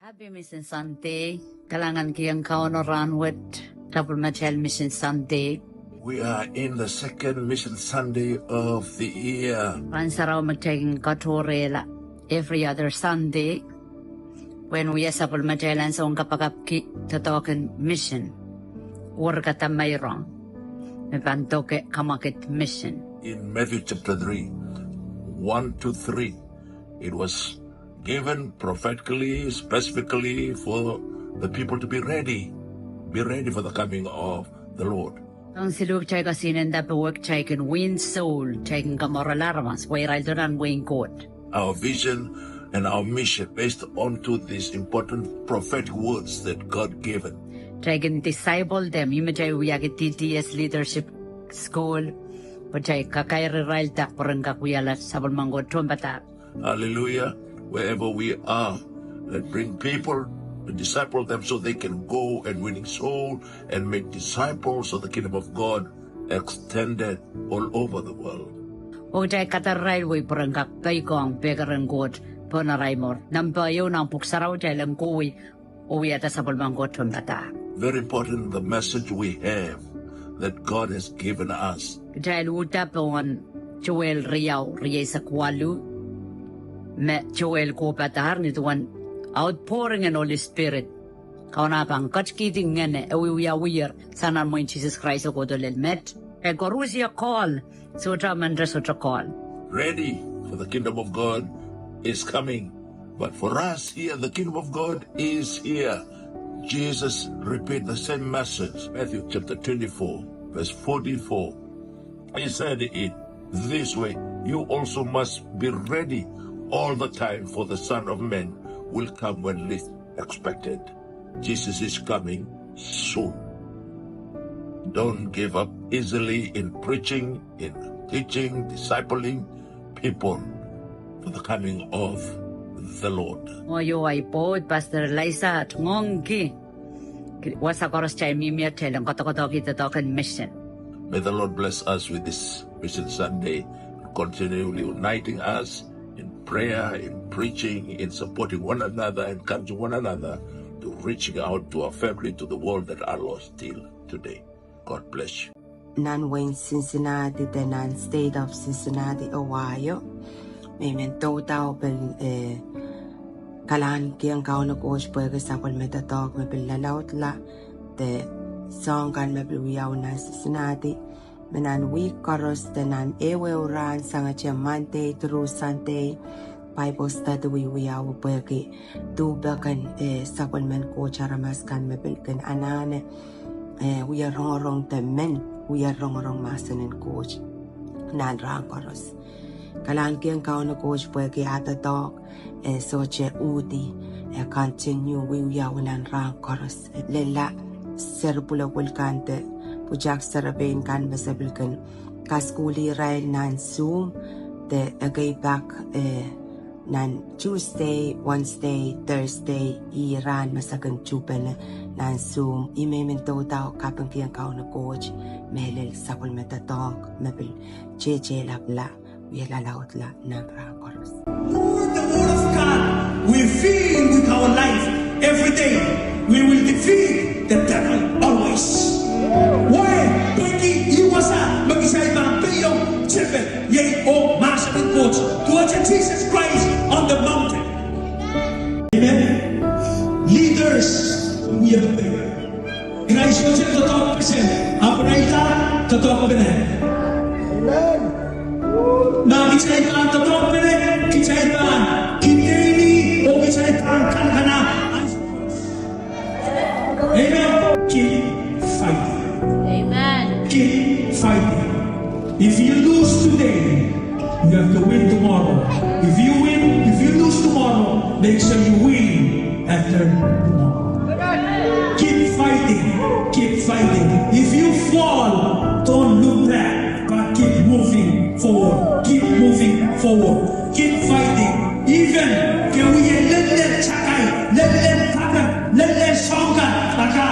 Happy Mission Sunday. Kalangan kiyang kaonoran with Tabernacle Mission Sunday. We are in the second Mission Sunday of the year. Ransaraw magtaging katorela every other Sunday when we are sa Tabernacle sa kapagapki tatokan mission. Or katamayron. Mepantoke kamakit mission. In Matthew chapter 3, 1 to 3, it was given prophetically, specifically for the people to be ready for the coming of the Lord. Ang siluk chay kasinin dapat work chay kan win soul chay kan kamoralaramans way raldoran wing God. Our vision and our mission based onto these important prophetic words that God given. Chay kan disciple them. Yung chay uyagit TTS Leadership School. But chay kakayri ralda porang kakuyala sabal manggot trumpata. Hallelujah. Wherever we are, let's bring people and disciple them so they can go and winning soul and make disciples of the kingdom of God extended all over the world. O chay kataray way porang kakay ko ang pegarang God ponaray mor. Nampayo ng puksaraw chay lang kuwi uwiyata sabal manggot trumpata. Very important, the message we have that God has given us. Chay luta po ang Joel Riyaw sa Kualu. Me Joel ko patahar ni tuwan outpouring and Holy Spirit. Kauna pang kachkiting ngene ewiya sana mo in Jesus Christ o kodolel met. E korusia call so tramandra so call. Ready for the kingdom of God is coming. But for us here, the kingdom of God is here. Jesus repeated the same message. Matthew chapter 24, verse 44. He said it this way, you also must be ready all the time, for the Son of Man will come when least expected. Jesus is coming soon. Don't give up easily in preaching, in teaching, discipling people for the coming of the Lord. Moyo ay po, Pastor Liza at ngongki. Wasa koros chay mimia telang koto-koto kita token mission. May the Lord bless us with this Mission Sunday, continually uniting us in prayer, in preaching, in supporting one another, encouraging one another, to reaching out to our family, to the world that are lost still today. God bless you. Non-Wayne, Cincinnati, the non-state of Cincinnati, Ohio. May mento tao pel kalan kiyang kaon ko pwede sa pal metatog may pilalaut la the song kan may pilwiyaw na Cincinnati. Menan week karos tenan ewe oran sanga Monday through Sunday Bible study we are pwede do bakan supplement ko charamas kan mepil kan anane we are wrong the men we are wrong masanin coach nan rang karos kalan kiyang kaon coach pwede atatok so che udi continue we are nan rang karos lela serbula kulkante Pujak sarabin kan masabilkan kaskuli rail nan Zoom the agay back nan Tuesday, Wednesday, Thursday Iran masakan chupen nan Zoom imemento tao kapang kiyang kao na coach melel sapol metatalk mabil cheche labla wielalaot la nan rakoros. Through the word of God we feel with our life every day we will defeat the devil always. Why? Pergi iwasa mag-isa ibang piyong chipet yay o masakin coach towards Jesus Christ on the mountain. Amen? Leaders, we have been. Christ was in the top percent. Apraita, the top of it. Amen. Mag-isa ibang the top of it, isa ibang kinili o isa ibang kankana. Amen. Keep fighting. Keep fighting. If you lose today, you have to win tomorrow. If you lose tomorrow, make sure you win after tomorrow. Keep fighting. Keep fighting. If you fall, don't look back, but keep moving forward. Keep moving forward. Keep fighting. Even can we let chakai, let kaka, let songa, taka.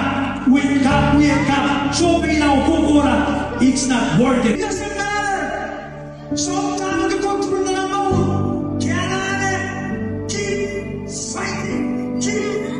Wake up, show me now, Kukura. It's not worth it. It doesn't matter. Sometimes the control na mo. Kaya na, keep fighting, keep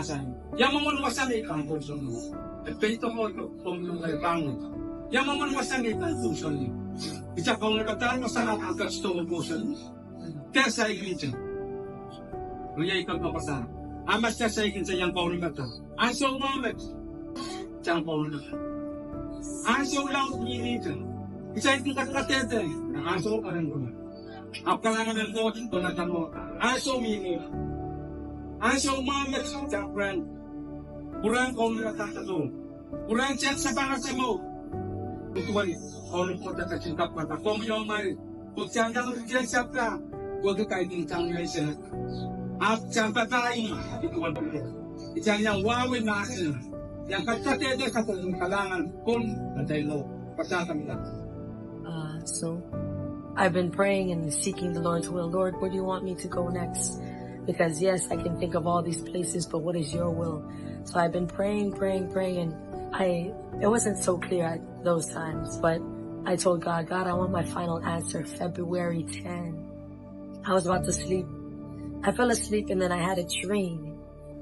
nasan. Yang mamunwasan ikang puso mo. Epento ko ito, kung yung may bangon. Yang mamunwasan ikang puso mo. Isa kong nagkatahan mo sa nakakats to ang puso mo. Kaya sa iglesia. Kuya ikaw papasara. Amas siya sa iglesia yung paulo na ito. Aso umamet. Siyang paulo na ito. Aso lang iglesia. Isa ito kakatete. Aso ka rin ko na. Ang kalangan ng doon ito na tamo. Aso uminila. Aso umamet sa friend. Kurang kong nakatato. Kurang siya sa pangasya mo. Tutuwari. Kaulo ko na kasingkap mata. Kung yung mari. Kung siya na rin siya ka. Huwag ka kahit yung tangin na siya. At siya patay. Ituwan ko. Siya niyang wawin na asin. Yang katatete sa kong kalangan. Kung natay mo. Pasakam na. So I've been praying and seeking the Lord's will. Lord, where do you want me to go next? Because yes, I can think of all these places, but what is your will? So I've been praying, and it wasn't so clear at those times, but I told God, I want my final answer, February 10. I was about to sleep. I fell asleep and then I had a dream.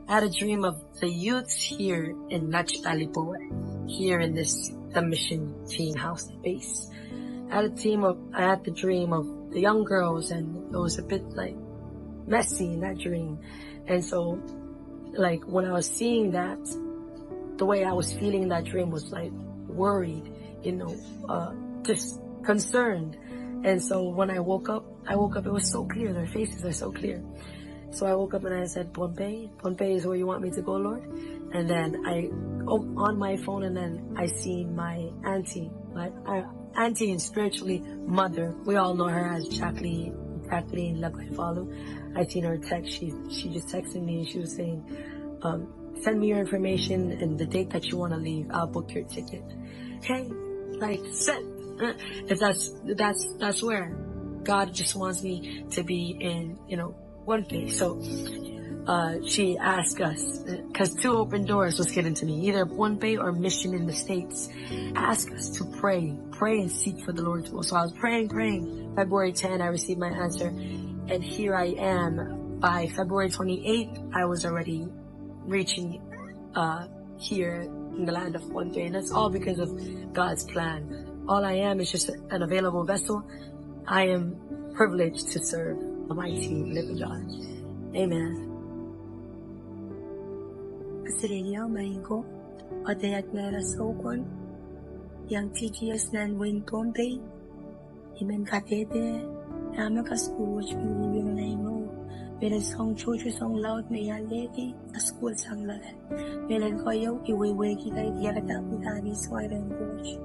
I had a dream of the youths here in Nachitalipo, here in the mission team house base. I had the dream of the young girls, and it was a bit like messy in that dream. And so, like, when I was seeing that, the way I was feeling in that dream was like worried, just concerned. And so when I woke up, it was so clear. Their faces are so clear. So I woke up and I said, Pohnpei is where you want me to go, Lord. And then on my phone, and then I see my auntie, auntie and spiritually mother. We all know her as Jacqueline Labaifalu. I seen her text. She just texted me and she was saying, send me your information and the date that you want to leave. I'll book your ticket. Hey, like, if that's where God just wants me to be in, one place. So, she asked us, cause 2 open doors was given to me, either Pohnpei or mission in the States. Ask us to pray and seek for the Lord's will. So I was praying. February 10, I received my answer, and here I am. By February 28th, I was already reaching, here in the land of Pohnpei, and that's all because of God's plan. All I am is just an available vessel. I am privileged to serve a mighty living God. Amen. Australia Maingo, Odayat Mera Sokon, Yang TGS Nan Win Pohnpei, Imen Katete, Ramakas Kuruch, Milivino Naino, Mela Song Chuchu Song Loud Mayan Lady, a school sang Lalan, Melan Koyo, Iwe Waki, Yarata, Utani, Swire Bush.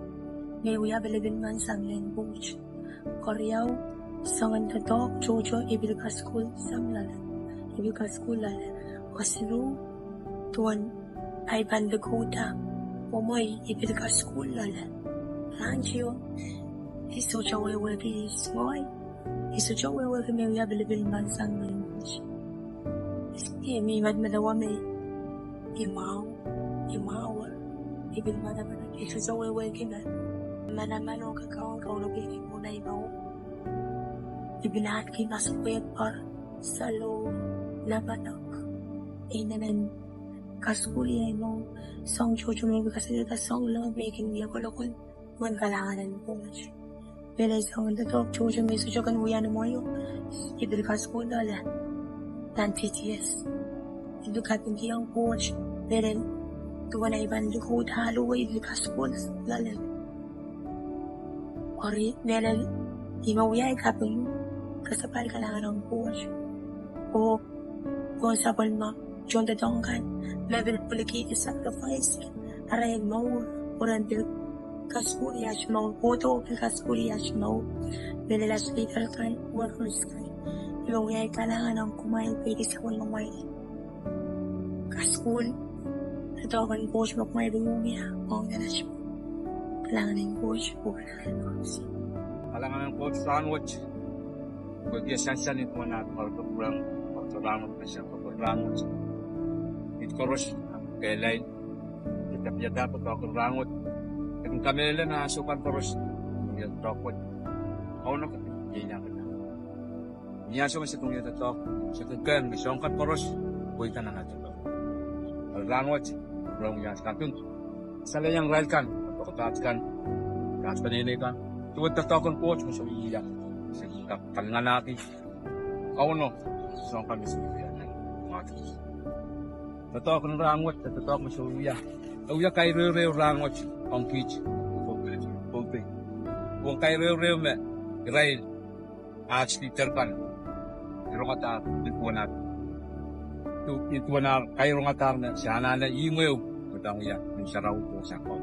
May we have a living man sang Len Bush. Koryao, Song and the dog, Jojo, Ibilka School, sang Lalan, Ibilka School Lalan, Osiru. Tuan ay bandaguda, pomoy ibilga school lala. Rancho, iso chawe wegi smoy, iso chawe wegi me we available man sang language. Iski mi madmadawa me imaw, ibil madamana iso chawe wegi na. Manamano kakao kaulo bigi muna imaw. Ibilahat kinasupet par salo labanak. Inanan Kaskuliay mo, song chocho mo kasi the song love making me a kolokon, one kalangan po much. Pero song the talk chocho may sujokan uyan mo yo, ibil kaskula la, dan TTS. Ibil kating kiyang coach, pero tuwa na iban lukod halo ibil kaskula lala. Ori, pero imawiyay kaping kasapal kalangan ng coach. O, kung sapal mo, John the Dongan, level Puliki is sacrifice, Aray mo, Urantil Kaskuliash mo, Oto Kaskuliash mo, Velelas Little Kind, Workers Kind, yung ay kailangan ng kumain pwede sa walang may Kaskul, natawagan coach mo kumain lumia, ang ganas mo, kailangan ng coach, o kailangan ng coach sa watch, pag yasansan ito na pagkakulang, pagkakulangot na siya, pagkakulangot. Koros kailan kita dapat ako rangot kung kamela na sukan koros yung tokot ako na kaya niya so sa tungya tok sa kagkan bisong kat koros buhay ka na natin language belum ya sekarang salah yang lain kan kan ini kan tuh tertakun coach musuh iya sehingga kalangan natin kau no so kami sendiri mati tertakun language tertakun musuh iya uya kai reu language on pitch pope uang kai reu me Israel actually terkan rongata dipuanat itu benar kai rongata na sana na ingeu betang ya mensyarau ko sakot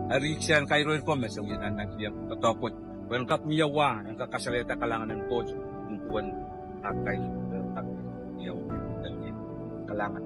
hari siyan kai reu ko mesong yan nang siya katopot when kap miyawa ang kakasalita kalangan ng coach tuwan akay yaw kalangan